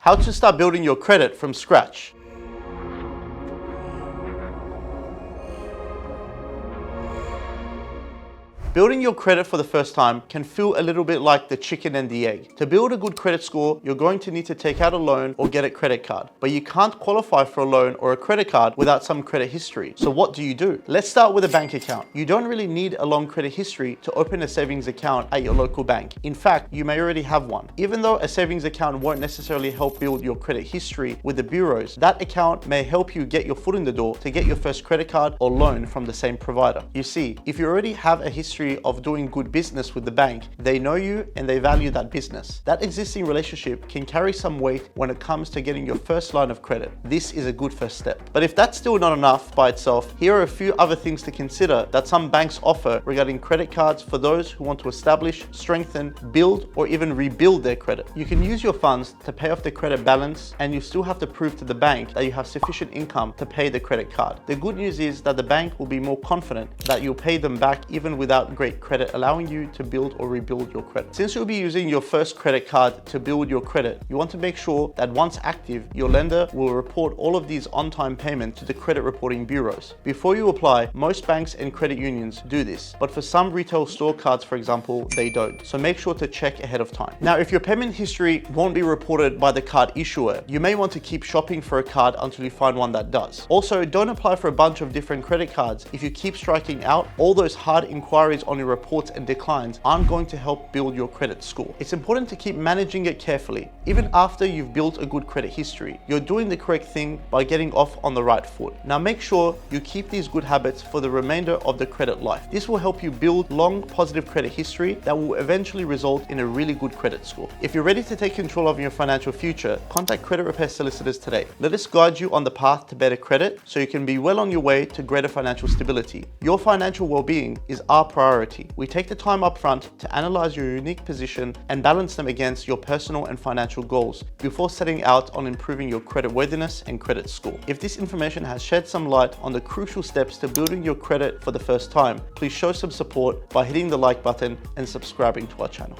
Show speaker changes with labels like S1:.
S1: How to start building your credit from scratch. Building your credit for the first time can feel a little bit like the chicken and the egg. To build a good credit score, you're going to need to take out a loan or get a credit card. But you can't qualify for a loan or a credit card without some credit history. So what do? Let's start with a bank account. You don't really need a long credit history to open a savings account at your local bank. In fact, you may already have one. Even though a savings account won't necessarily help build your credit history with the bureaus, that account may help you get your foot in the door to get your first credit card or loan from the same provider. You see, if you already have a history of doing good business with the bank, they know you and they value that business. That existing relationship can carry some weight when it comes to getting your first line of credit. This is a good first step. But if that's still not enough by itself, here are a few other things to consider that some banks offer regarding credit cards for those who want to establish, strengthen, build, or even rebuild their credit. You can use your funds to pay off the credit balance, and you still have to prove to the bank that you have sufficient income to pay the credit card. The good news is that the bank will be more confident that you'll pay them back even without great credit, allowing you to build or rebuild your credit. Since you'll be using your first credit card to build your credit, you want to make sure that once active, your lender will report all of these on-time payments to the credit reporting bureaus. Before you apply, most banks and credit unions do this, but for some retail store cards, for example, they don't. So make sure to check ahead of time. Now, if your payment history won't be reported by the card issuer, you may want to keep shopping for a card until you find one that does. Also, don't apply for a bunch of different credit cards. If you keep striking out, all those hard inquiries on your reports and declines aren't going to help build your credit score. It's important to keep managing it carefully. Even after you've built a good credit history, you're doing the correct thing by getting off on the right foot. Now make sure you keep these good habits for the remainder of the credit life. This will help you build long, positive credit history that will eventually result in a really good credit score. If you're ready to take control of your financial future, contact Credit Repair Solicitors today. Let us guide you on the path to better credit so you can be well on your way to greater financial stability. Your financial well-being is our priority. We take the time up front to analyze your unique position and balance them against your personal and financial goals before setting out on improving your credit worthiness and credit score. If this information has shed some light on the crucial steps to building your credit for the first time, please show some support by hitting the like button and subscribing to our channel.